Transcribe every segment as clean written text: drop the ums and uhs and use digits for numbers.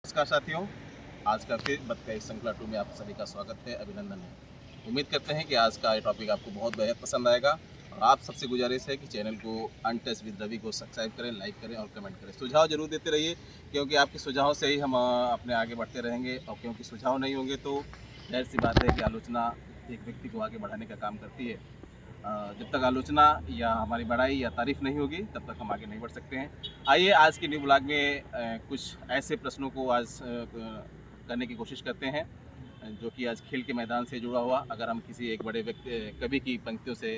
नमस्कार साथियों, आज का फिर बतकही श्रृंखला 2 में आप सभी का स्वागत है, अभिनंदन है। उम्मीद करते हैं कि आज का ये टॉपिक आपको बहुत बेहद पसंद आएगा और आप सबसे गुजारिश है कि चैनल को अनटच विद रवि को सब्सक्राइब करें, लाइक करें और कमेंट करें। सुझाव जरूर देते रहिए क्योंकि आपके सुझाव से ही हम अपने आगे बढ़ते रहेंगे और क्योंकि सुझाव नहीं होंगे तो जाहिर सी बात है कि आलोचना एक व्यक्ति को आगे बढ़ाने का काम करती है। जब तक आलोचना या हमारी बड़ाई या तारीफ़ नहीं होगी तब तक हम आगे नहीं बढ़ सकते हैं। आइए आज के न्यू ब्लॉग में कुछ ऐसे प्रश्नों को आज करने की कोशिश करते हैं जो कि आज खेल के मैदान से जुड़ा हुआ। अगर हम किसी एक बड़े व्यक्ति कवि की पंक्तियों से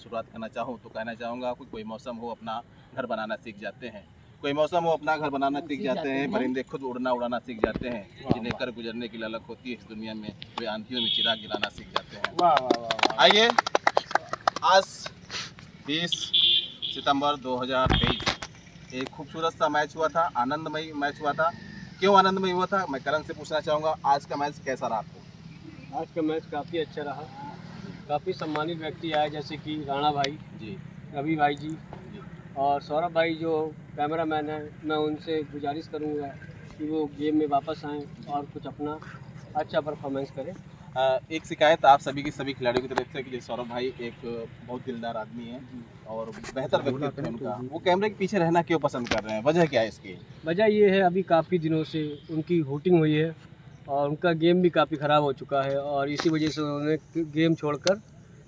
शुरुआत करना चाहूँ तो कहना चाहूँगा कि कोई मौसम हो अपना घर बनाना सीख जाते हैं, कोई मौसम हो अपना घर बनाना सीख जाते हैं, परिंदे खुद उड़ना उड़ाना सीख जाते हैं, जिन्हें कर गुजरने की ललक होती है इस दुनिया में वे आंधियों में चिराग गिराना सीख जाते हैं। वाह वाह वाह। आइए आज 20 सितंबर 2023 एक खूबसूरत सा मैच हुआ था, आनंदमयी मैच हुआ था। क्यों आनंदमयी हुआ था मैं करण से पूछना चाहूँगा। आज का मैच कैसा रहा आपको? आज का मैच काफ़ी अच्छा रहा। काफ़ी सम्मानित व्यक्ति आए जैसे कि राणा भाई जी, रवि भाई जी जी। और सौरभ भाई जो कैमरामैन है। मैं उनसे गुजारिश करूंगा कि वो गेम में वापस आएँ और कुछ अपना अच्छा परफॉर्मेंस करें। एक शिकायत आप सभी की सभी खिलाड़ियों की तरफ से कि सौरभ भाई एक बहुत दिलदार आदमी है और बेहतर व्यक्तित्व है उनका, वो कैमरे के पीछे रहना क्यों पसंद कर रहे हैं? वजह क्या है इसकी? वजह ये है अभी काफ़ी दिनों से उनकी हुटिंग हुई है और उनका गेम भी काफ़ी ख़राब हो चुका है और इसी वजह से उन्होंने गेम छोड़कर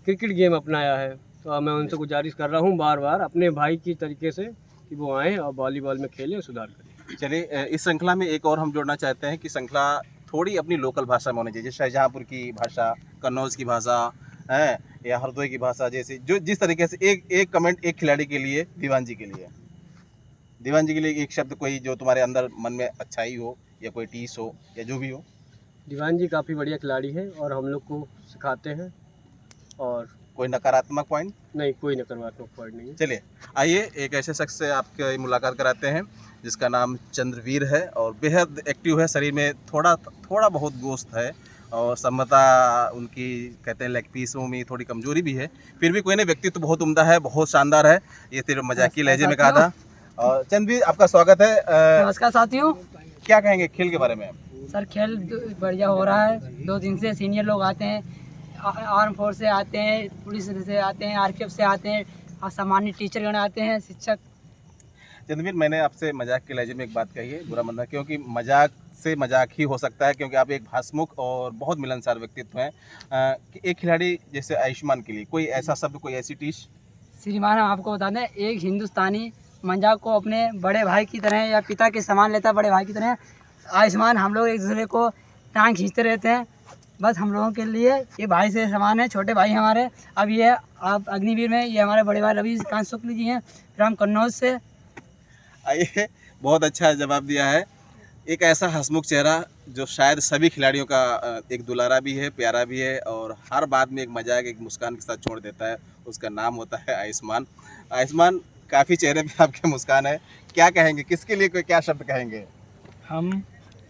क्रिकेट गेम अपनाया है। तो मैं उनसे गुजारिश कर रहा हूँ बार बार अपने भाई की तरीके से कि वो आएँ और वॉलीबॉल में खेलें और सुधार करें। चलिए इस श्रृंखला में एक और हम जोड़ना चाहते हैं कि श्रृंखला थोड़ी अपनी लोकल भाषा में होनी चाहिए, जैसे शाहजहाँपुर की भाषा, कन्नौज की भाषा है या हरदोई की भाषा, जैसे जो जिस तरीके से एक कमेंट एक खिलाड़ी के लिए, दीवान जी के लिए एक शब्द कोई जो तुम्हारे अंदर मन में अच्छाई हो या कोई टीस हो या जो भी हो। दीवान जी काफ़ी बढ़िया खिलाड़ी है और हम लोग को सिखाते हैं और कोई नकारात्मक पॉइंट नहीं, कोई नकारात्मक पॉइंट नहीं है। चलिए आइए एक ऐसे शख्स से आपकी मुलाकात कराते हैं जिसका नाम चंद्रवीर है और बेहद एक्टिव है, शरीर में थोड़ा बहुत गोश्त है और सम्मता उनकी कहते हैं लेग पीसों में थोड़ी कमजोरी भी है, फिर भी कोई नहीं, व्यक्तित्व तो बहुत उम्दा है, बहुत शानदार है। ये सिर्फ मजाकी लहजे में कहा था। और चंद्रवीर आपका स्वागत है। नमस्कार साथियों। क्या कहेंगे खेल के बारे में? सर खेल बढ़िया हो रहा है। 2 दिन से सीनियर लोग आते हैं, आर्म फोर्स से आते हैं, पुलिस से आते हैं, आरपीएफ से आते हैं और सामान्य टीचरगण आते हैं, शिक्षक। चंद्रवीर मैंने आपसे मजाक के लहजे में एक बात कही है, बुरा मत, क्योंकि मजाक से मजाक ही हो सकता है क्योंकि आप एक भासमुख और बहुत मिलनसार व्यक्तित्व हैं। कि एक खिलाड़ी जैसे आयुष्मान के लिए कोई ऐसा शब्द, कोई ऐसी टीस? श्रीमान हम आपको बता दें, एक हिंदुस्तानी मजाक को अपने बड़े भाई की तरह या पिता के समान लेता है, बड़े भाई की तरह। आयुष्मान हम लोग एक दूसरे को टांग खींचते रहते हैं, बस हम लोगों के लिए ये भाई से समान है, छोटे भाई हमारे। अब ये आप अग्निवीर में ये हमारे बड़े भाई रविकांत शुक्ल जी हैं, फिर हम कन्नौज से। आइए, बहुत अच्छा जवाब दिया है। एक ऐसा हंसमुख चेहरा जो शायद सभी खिलाड़ियों का एक दुलारा भी है, प्यारा भी है और हर बात में एक मजाक, एक मुस्कान के साथ छोड़ देता है, उसका नाम होता है आयुष्मान। आयुष्मान, काफ़ी चेहरे पे आपके मुस्कान है, क्या कहेंगे, किसके लिए कोई क्या शब्द कहेंगे? हम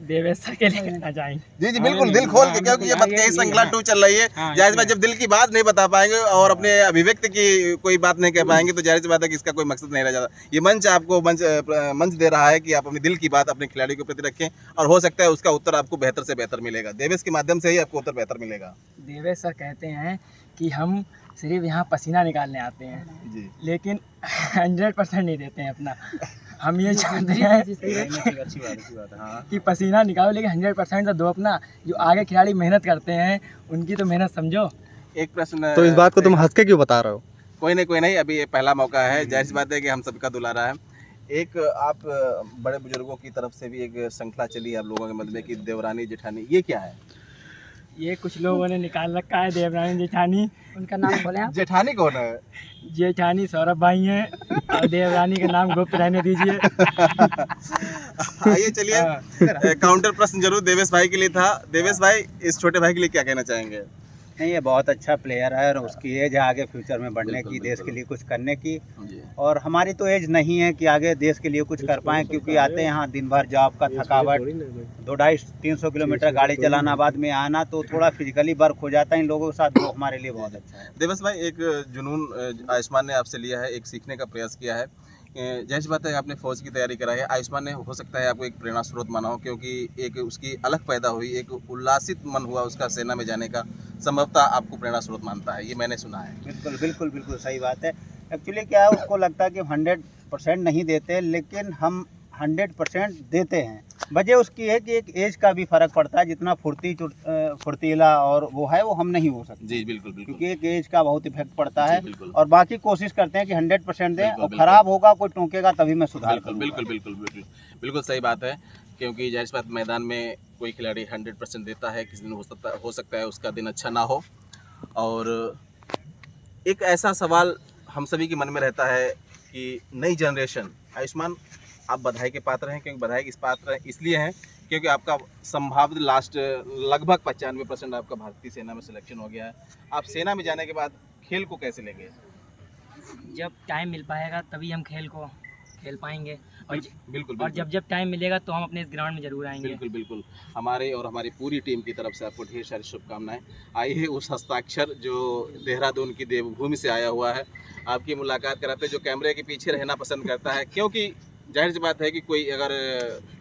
देवेश सर के लिए कहना चाहेंगे। जी जी बिल्कुल, दिल खोल के, क्योंकि ये बतकही श्रृंखला 2 चल रही है। जाहिर बात, जब दिल की बात नहीं बता पाएंगे और अपने अभिव्यक्ति की कोई बात नहीं कह पाएंगे तो जाहिर सी बात है कि इसका कोई मकसद नहीं रह जाता। ये मंच आपको मंच दे रहा है कि आप अपने दिल की बात अपने खिलाड़ी के प्रति रखें और हो सकता है उसका उत्तर आपको बेहतर से बेहतर मिलेगा। देवेश के माध्यम से ही आपको उत्तर बेहतर मिलेगा। देवेश सर कहते हैं कि हम सिर्फ यहाँ पसीना निकालने आते हैं जी, लेकिन 100% नहीं देते हैं अपना। हम ये चाहते हैं अच्छी बात है। हाँ, कि पसीना निकालो लेकिन 100% तो दो अपना। जो आगे खिलाड़ी मेहनत करते हैं उनकी तो मेहनत समझो। एक प्रश्न तो इस बात को तुम हंस के क्यों बता रहे हो? कोई नहीं, अभी ये पहला मौका है, जाहिर सी बात है कि हम सबका दुलारा है। एक आप बड़े बुजुर्गों की तरफ से भी एक श्रृंखला चली है आप लोगों के मध्य में कि देवरानी जेठानी, ये क्या है? ये कुछ लोगों ने निकाल रखा है देवरानी जेठानी, उनका नाम बोले आप। जेठानी कौन है? जेठानी सौरभ भाई हैं और देवरानी का नाम गुप्त रहने दीजिए। आइए चलिए, काउंटर प्रश्न जरूर देवेश भाई के लिए था। देवेश भाई, इस छोटे भाई के लिए क्या कहना चाहेंगे? नहीं, ये बहुत अच्छा प्लेयर है और उसकी एज है आगे फ्यूचर में बढ़ने बिल्कुल, की, देश बिल्कुल। के लिए कुछ करने की। जी, और हमारी तो एज नहीं है कि आगे देश के लिए कुछ कर पाएँ, क्योंकि आते हैं यहाँ दिन भर जॉब का थकावट, 200-250-300 किलोमीटर गाड़ी चलाना, बाद में आना, तो थोड़ा फिजिकली वर्क हो जाता है इन लोगों के साथ, वो हमारे लिए बहुत अच्छा है। देवेश भाई, एक जुनून आयुष्मान ने आपसे लिया है, एक सीखने का प्रयास किया है। जाहिर सी बात है आपने फौज की तैयारी करा है, आयुष्मान ने हो सकता है आपको एक प्रेरणा स्रोत माना हो, क्योंकि एक उसकी अलग पैदा हुई, एक उल्लासित मन हुआ उसका सेना में जाने का, संभवतः आपको प्रेरणा स्रोत मानता है, ये मैंने सुना है। बिल्कुल बिल्कुल बिल्कुल सही बात है। एक्चुअली क्या है, उसको लगता है कि 100% नहीं देते, लेकिन हम 100% देते हैं। वजह उसकी है कि एक एज का भी फर्क पड़ता है, जितना फुर्तीला और वो है वो हम नहीं हो सकते। जी बिल्कुल बिल्कुल। क्योंकि एक एज का बहुत इफेक्ट पड़ता जी, है। बिल्कुल। और बाकी कोशिश करते हैं कि 100% दें, बिल्कुल, और बिल्कुल। खराब होगा, कोई टोकेगा तभी मैं सुधार बिल्कुल करूंगा। बिल्कुल बिल्कुल बिल्कुल बिल्कुल सही बात है, क्योंकि जाहिर सी बात मैदान में कोई खिलाड़ी 100% देता है, किसी दिन हो सकता है उसका दिन अच्छा ना हो। और एक ऐसा सवाल हम सभी के मन में रहता है कि नई जनरेशन, आयुष्मान आप बधाई के पात्र हैं, क्योंकि बधाई के पात्र इसलिए हैं क्योंकि आपका संभावित लास्ट लगभग 95% आपका भारतीय सेना में सिलेक्शन हो गया है। आप सेना में जाने के बाद खेल को कैसे लेंगे? जब टाइम मिल पाएगा तभी हम खेल को खेल पाएंगे, और बिल्कुल और जब टाइम मिलेगा तो हम अपने इस ग्राउंड में जरूर आएंगे। बिल्कुल बिल्कुल हमारे और हमारी पूरी टीम की तरफ से आपको ढेर सारी शुभकामनाएं। आइए उस हस्ताक्षर जो देहरादून की देवभूमि से आया हुआ है, आपकी मुलाकात कराते, जो कैमरे के पीछे रहना पसंद करता है, क्योंकि जाहिर सी बात है कि कोई अगर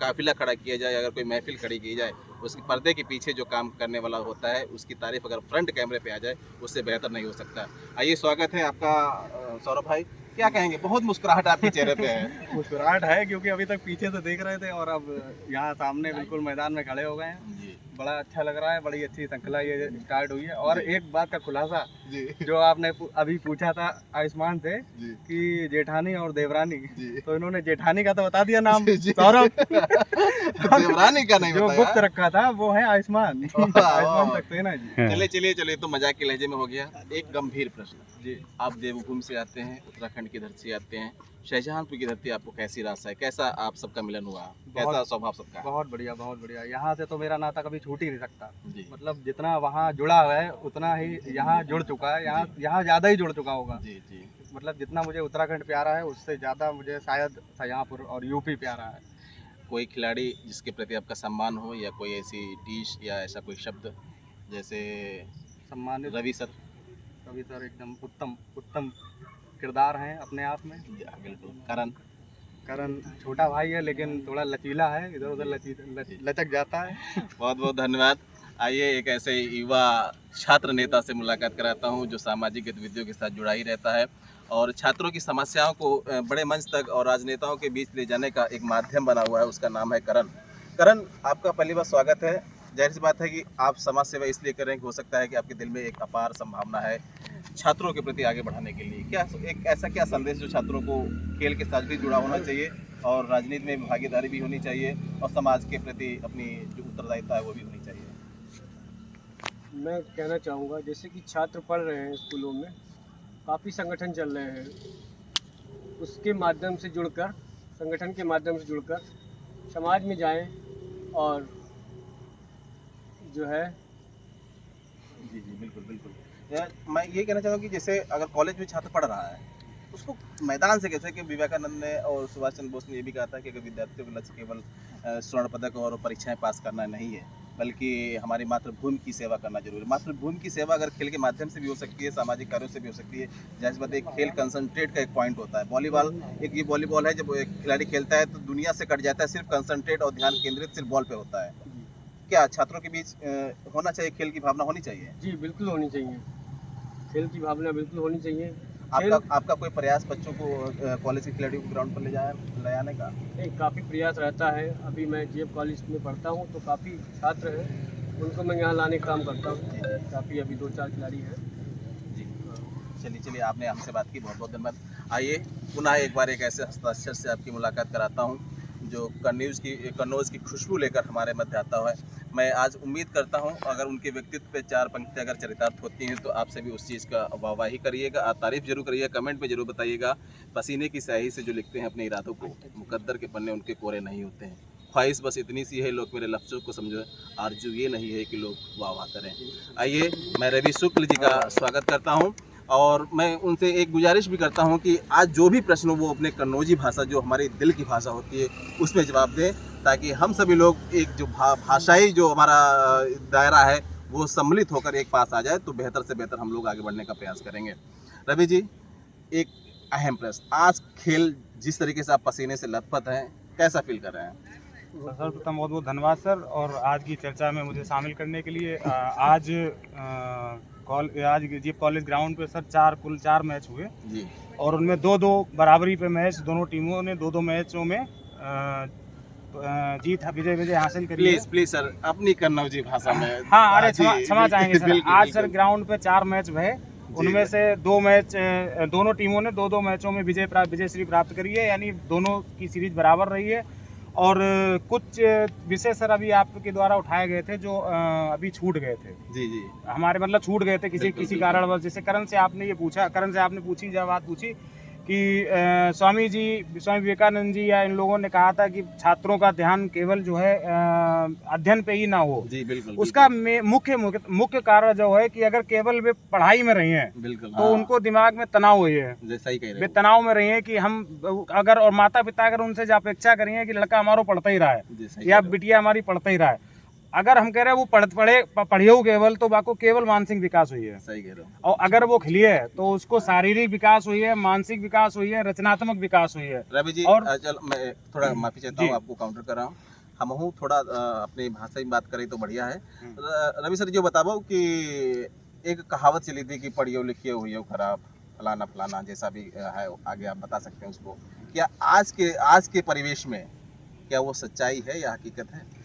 काफिला खड़ा किया जाए, अगर कोई महफिल खड़ी की जाए, उसके पर्दे के पीछे जो काम करने वाला होता है उसकी तारीफ अगर फ्रंट कैमरे पे आ जाए उससे बेहतर नहीं हो सकता। आइए स्वागत है आपका सौरभ भाई, क्या कहेंगे? बहुत मुस्कुराहट आपके चेहरे पे है। मुस्कुराहट है क्योंकि अभी तक पीछे से देख रहे थे और अब यहाँ सामने बिल्कुल मैदान में खड़े हो गए हैं। जी बड़ा अच्छा लग रहा है, बड़ी अच्छी श्रृंखला ये स्टार्ट हुई है। और एक बात का खुलासा जी जो आपने अभी पूछा था आयुष्मान से जी कि जेठानी और देवरानी, जी। तो इन्होंने जेठानी का तो बता दिया नाम जी, जी। सौरभ, देवरानी का नहीं जो बताया। गुप्त रखा था वो है आयुष्मान। आयुष्मान सक्सेना जी। चलिए तो मजाक के लहजे में हो गया। एक गंभीर प्रश्न जी, आप देवभूमि से आते हैं, उत्तराखंड की धरती से आते हैं, शाहजहांपुर की धरती आपको कैसी रास्ता है, कैसा आप सबका मिलन हुआ, कैसा स्वभाव सबका? बहुत बढ़िया। यहाँ से तो मेरा नाता कभी छूट ही नहीं सकता। जी मतलब जितना वहाँ जुड़ा हुआ है उतना ही यहाँ जुड़ चुका है, यहाँ ज़्यादा ही जुड़ चुका होगा। जी जी मतलब जितना मुझे उत्तराखंड प्यारा है उससे ज़्यादा मुझे शायद शाहजहांपुर और यूपी प्यारा है। कोई खिलाड़ी जिसके प्रति आपका सम्मान हो, या कोई ऐसी डिश या ऐसा कोई शब्द, जैसे सम्मानित रवि सर? कवि सर एकदम उत्तम किरदार हैं अपने आप में। बिल्कुल। करण छोटा भाई है लेकिन थोड़ा लचीला है, इधर उधर लचक जाता है। बहुत बहुत धन्यवाद। आइए एक ऐसे युवा छात्र नेता से मुलाकात कराता हूं जो सामाजिक गतिविधियों के साथ जुड़ा ही रहता है और छात्रों की समस्याओं को बड़े मंच तक और राजनेताओं के बीच ले जाने का एक माध्यम बना हुआ है, उसका नाम है करण। करण, आपका पहली बार स्वागत है। जाहिर सी बात है कि आप समाज सेवा इसलिए कर रहे हैं कि हो सकता है कि आपके दिल में एक अपार संभावना है छात्रों के प्रति आगे बढ़ाने के लिए। क्या एक ऐसा क्या संदेश जो छात्रों को खेल के साथ भी जुड़ा होना चाहिए और राजनीति में भागीदारी भी होनी चाहिए और समाज के प्रति अपनी जो उत्तरदायित्व है वो भी होनी चाहिए? मैं कहना चाहूँगा, जैसे कि छात्र पढ़ रहे हैं स्कूलों में, काफ़ी संगठन चल रहे हैं, उसके माध्यम से जुड़कर, संगठन के माध्यम से जुड़कर समाज में जाएं और जो है जी जी बिल्कुल बिल्कुल। मैं ये कहना चाहूँगा कि जैसे अगर कॉलेज में छात्र पढ़ रहा है उसको मैदान से कैसे, कि विवेकानंद ने और सुभाष चंद्र बोस ने ये भी कहा था कि अगर विद्यार्थियों का लक्ष्य केवल स्वर्ण पदक और परीक्षाएं पास करना नहीं है, बल्कि हमारी मातृभूमि की सेवा करना जरूरी है। मातृभूमि की सेवा अगर खेल के माध्यम से भी हो सकती है, सामाजिक कार्यों से भी हो सकती है। जैसे बात, एक खेल कंसंट्रेट का एक पॉइंट होता है। वॉलीबॉल, एक ये वॉलीबॉल है, जब एक खिलाड़ी खेलता है तो दुनिया से कट जाता है, सिर्फ कंसंट्रेट और ध्यान केंद्रित सिर्फ बॉल पे होता है। क्या छात्रों के बीच होना चाहिए, खेल की भावना होनी चाहिए? जी बिल्कुल होनी चाहिए, खेल की भावना बिल्कुल होनी चाहिए। आपका कोई प्रयास बच्चों को कॉलेज के खिलाड़ियों को ग्राउंड पर ले आने का? एक काफ़ी प्रयास रहता है। अभी मैं जीएफ कॉलेज में पढ़ता हूँ तो काफ़ी छात्र हैं, उनको मैं यहाँ लाने का काम करता हूँ। काफ़ी अभी 2-4 खिलाड़ी हैं। जी चलिए आपने हमसे बात की, बहुत बहुत धन्यवाद। आइए पुनः एक बार एक ऐसे हस्ताक्षर से आपकी मुलाकात कराता हूँ जो कन्नौज की खुशबू लेकर हमारे मध्य आता है। मैं आज उम्मीद करता हूं अगर उनके व्यक्तित्व पे 4 पंक्तियां अगर चरितार्थ होती हैं तो आप सभी उस चीज़ का वाहवाही करिएगा, आप तारीफ जरूर करिएगा, कमेंट में जरूर बताइएगा। पसीने की स्याही से जो लिखते हैं अपने इरादों को, मुकद्दर के पन्ने उनके कोरे नहीं होते हैं। ख्वाहिश बस इतनी सी है, लोग मेरे लफ्ज़ों को समझो, आरजू ये नहीं है कि लोग वाह वाह करें। आइए मैं रवि शुक्ल जी का स्वागत करता हूँ और मैं उनसे एक गुजारिश भी करता हूं कि आज जो भी प्रश्न हो वो अपने कन्नौजी भाषा, जो हमारे दिल की भाषा होती है, उसमें जवाब दें, ताकि हम सभी लोग एक जो भाषाई जो हमारा दायरा है वो सम्मिलित होकर एक पास आ जाए, तो बेहतर से बेहतर हम लोग आगे बढ़ने का प्रयास करेंगे। रवि जी, एक अहम प्रश्न, आज खेल जिस तरीके से आप पसीने से लथपथ हैं, कैसा फील कर रहे हैं? सर्वप्रथम बहुत बहुत धन्यवाद सर, और आज की चर्चा में मुझे शामिल करने के लिए। आज जी कॉलेज ग्राउंड पे सर कुल 4 मैच हुए जी, और उनमें 2-2 बराबरी पे मैच, दोनों टीमों ने 2-2 मैचों में विजय हासिल करी है। प्लीज सर अपनी कन्नौजी भाषा में। हाँ, अरे जी, क्षमा चाहेंगे सर। बिल्कुल, आज सर बिल्कुल। ग्राउंड पे 4 मैच भये, उनमें से 2 मैच दोनों टीमों ने 2-2 मैचों में विजयश्री प्राप्त करी है, यानी दोनों की सीरीज बराबर रही है। और कुछ विषय सर अभी आपके द्वारा उठाए गए थे जो अभी छूट गए थे, जी जी, हमारे मतलब छूट गए थे किसी बिल्कुल। कारणवश। जैसे करण से आपने पूछी जब बात पूछी कि स्वामी विवेकानंद जी या इन लोगों ने कहा था कि छात्रों का ध्यान केवल जो है अध्ययन पे ही ना हो। जी बिल्कुल। उसका मुख्य कारण जो है कि अगर केवल वे पढ़ाई में रही हैं बिल्कुल, तो उनको दिमाग में तनाव हुई है, जैसा ही कह रहे वे हो। तनाव में रही हैं कि हम अगर, और माता पिता अगर उनसे जो अपेक्षा करेंगे कि लड़का हमारा पढ़ता ही रहा है जी, सही या कह रहे बिटिया हमारी पढ़ता ही रहा है, अगर हम कह रहे हैं वो पढ़ियो केवल, तो बाको केवल मानसिक विकास हुई है। हो, सही कह रहे हो। और अगर वो खिली है तो उसको शारीरिक विकास हुई है, मानसिक विकास हुई है, रचनात्मक विकास हुई है। रवि जी, और चल मैं थोड़ा माफी चाहता हूँ, जी। आपको काउंटर कर रहा हूँ। हम हूँ थोड़ा अपनी भाषा में बात करें तो बढ़िया है। रवि सर जो बताओ कि एक कहावत चली थी कि पढ़ियो लिखियो हुई खराब, फलाना फलाना, जैसा भी है आगे आप बता सकते हैं उसको। क्या आज के परिवेश में क्या वो सच्चाई है या हकीकत है?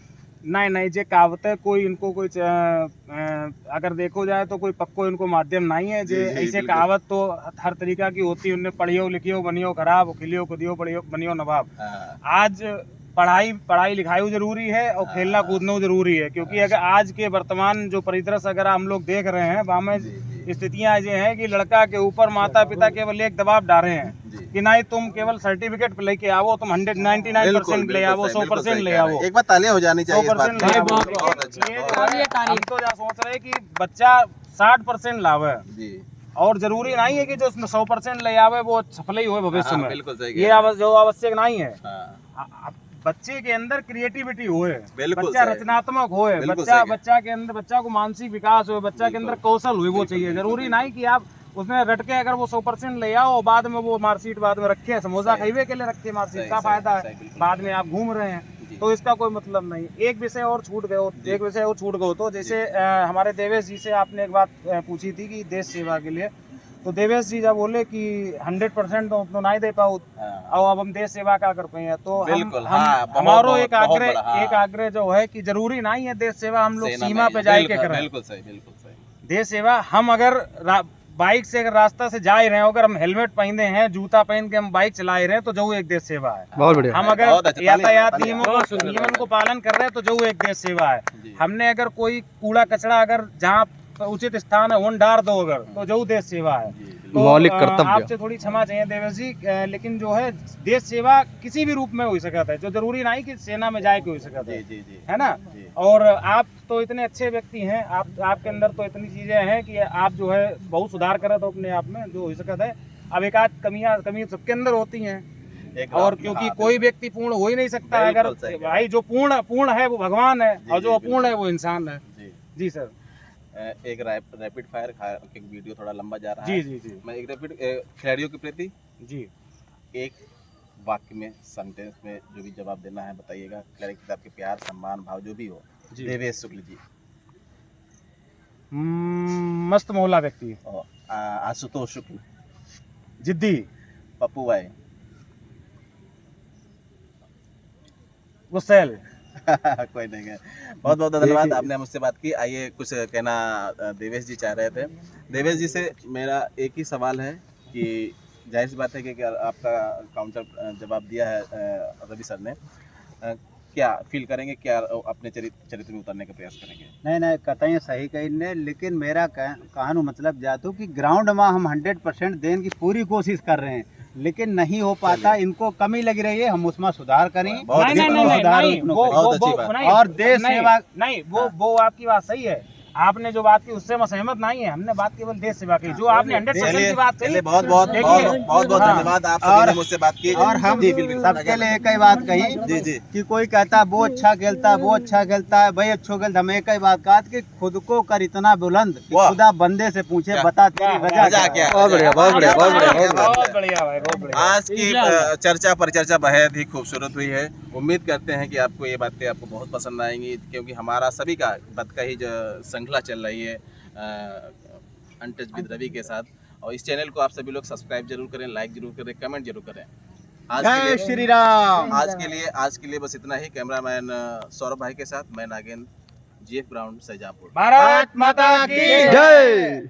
नहीं, जे कहावत है कोई इनको कोई अगर देखो जाए तो कोई पक्को इनको माध्यम नहीं है। जे जी, जी, ऐसे बिल्कुल। कहावत तो हर तरीका की होती है, उनने पढ़ियो लिखियो बनियो खराब, खिलियो कुदियो बनियो नवाब। हाँ, आज पढ़ाई लिखाई जरूरी है और खेलना कूदना जरूरी है, क्योंकि अगर आज के वर्तमान जो परिदृश्य अगर हम लोग देख रहे हैं, वहाँ में जी, जी, स्थितियाँ ये हैं कि लड़का के ऊपर माता पिता केवल एक दबाव डाल रहे हैं जी। कि नहीं तुम केवल सर्टिफिकेट लेके आओ, तुम 199% ले आओ, 100% ले आओ। एक बार तालियां हो जानी चाहिए इस बात 100% की। ले आओ। बहुत अच्छा, ये बहुत जो है, तारीफ। हम तो सोच रहे हैं कि बच्चा 60% लावे, जी, और जरूरी नहीं है कि जो 100% ले आवे वो सफल ही हो भविष्य हाँ, में। बिल्कुल सही ये कह रहे जो आवश्यक नहीं है। हाँ, बच्चे के अंदर क्रिएटिविटी होए, बिल्कुल बच्चा सही। रचनात्मक होए, बिल्कुल सही है। बच्चा के अंदर, बच्चा को मानसिक विकास हो, बच्चा के अंदर कौशल हुए, वो चाहिए। जरूरी नहीं कि आप उसमें रट के अगर वो 100% ले आओ और बाद में वो मार्कशीट बाद में रखे, समोसा सही। खाइबे के लिए रखे, मार्कशीट सही, का सही, फायदा सही, है, बिल्कुल। बाद में आप घूम रहे हैं जी। तो इसका कोई मतलब नहीं। एक विषय और छूट गए तो जैसे हमारे देवेश जी से आपने एक बात पूछी थी कि देश सेवा के लिए, तो देवेश जी जब बोले कि 100% तो नहीं दे पाओ हाँ, और अब हम देश सेवा क्या कर पाए, तो बिल्कुल, हाँ, बहुत- हमारो बहुत- एक बहुत बड़ा, हाँ। आग्रह जो है कि जरूरी नहीं है देश सेवा हम लोग सेना सीमा में- पे जाए के बिल्कुल, करें। बिल्कुल सही, बिल्कुल सही। देश सेवा हम अगर बाइक से अगर रास्ता से जा ही रहे हैं, अगर हम हेलमेट पहने हैं, जूता पहन के हम बाइक चला ही रहे हैं, तो जो एक देश सेवा है। बहुत बढ़िया। हम बहुत अगर अच्छा, यातायात तालियां, तालियां। नियमों को पालन कर रहे हैं तो जो एक देश सेवा है। जी। हमने अगर कोई कूड़ा कचरा अगर जहाँ उचित स्थान है वहाँ डाल दो अगर, तो जो देश सेवा है। जी, बिल्कुल। तो मौलिक कर्तव्य। आपसे थोड़ी क्षमा चाहिए देवेश जी, लेकिन जो है देश सेवा किसी भी रूप में हो सकता है, जो जरूरी नहीं कि सेना में जाए के हो सकता जी, है, जी, जी, है ना। जी। और आप तो इतने अच्छे व्यक्ति हैं, आपके अंदर तो इतनी चीजें हैं कि आप जो है बहुत सुधार कर रहे हो अपने आप में, जो हो सकता है। अब एक आध कमी सबके अंदर होती हैं, एक और बात- क्योंकि हाँ, कोई व्यक्ति पूर्ण हो ही नहीं सकता। बिल्कुल अगर सही कहा। भाई जो पूर्ण है वो भगवान है, जी, और जो जी, अपूर्ण है बिल्कुल। वो इंसान है। जी। जी सर। एक रैपिड फायर एक वीडियो थोड़ा लंबा जा रहा जी है। जी जी मैं एक रैपिड खिलाड़ियों के प्रति जी। एक वाक्य में, सेंटेंस में जो भी जवाब देना है बताइएगा। खिलाड़ी के साथ के प्यार, सम्मान, भाव जो भी हो। जी। देवेश शुक्ल जी मस्त मोहल्ला व्यक्ति, और आशुतोष शुक्ल, जिद्दी, पप्पू भाई गुस्सैल। कोई नहीं है। बहुत बहुत धन्यवाद, आपने मुझसे बात की। आइए कुछ कहना देवेश जी चाह रहे थे। देवेश जी से मेरा एक ही सवाल है कि जाहिर सी बात है कि आपका काउंटर जवाब दिया है रवि सर ने, क्या फील करेंगे, क्या अपने चरित्र में उतरने का प्रयास करेंगे? नहीं कतई सही कही ने, लेकिन मेरा कहने मतलब जातू कि ग्राउंड में हम 100% देने की पूरी कोशिश कर रहे हैं, लेकिन नहीं हो पाता। इनको कमी लग रही है, हम उसमें सुधार करें। बहुत नहीं अच्छी नहीं बात। नहीं नहीं, बहुत अच्छी बात। नहीं, और देश नहीं, सेवा- नहीं, वो आपकी बात सही है। आपने जो बात की उससे मैं सहमत नहीं है। हमने बात केवल देश सेवा की, जो आपने 100% की बात कही। बहुत बहुत देखिए, बहुत बहुत हाँ। धन्यवाद आप सभी ने मुझसे बात की। और हम जी बिल्कुल सबके लिए एक ही बात कही जी जी कि कोई कहता है वो अच्छा खेलता है, वो अच्छा खेलता है, भाई अच्छो खेलता, हम एक ही बात कहा कि खुद को कर इतना बुलंद कि वाह। खुदा बंदे से पूछे क्या? बता तेरी वजह मजा क्या क्या है? है? बहुत बढ़िया, बहुत बढ़िया, बहुत बढ़िया, बहुत बढ़िया। बहुत बढ़िया भाई, बहुत बढ़िया। आज की चर्चा परिचर्चा बेहद ही खूबसूरत हुई है। उम्मीद करते हैं कि आपको ये बातें आपको बहुत पसंद आएंगी, क्योंकि हमारा सभी का बद का ही जो श्रृंखला चल रही है अनटच विद रवि के साथ। और इस चैनल को आप सभी लोग सब्सक्राइब जरूर करें, लाइक जरूर करें, कमेंट जरूर करें। जय श्री राम। आज के लिए बस इतना ही। कैमरामैन सौरभ भाई के साथ मैं नागेंद्र, GF ग्राउंड सैजापुर। भारत माता की जय।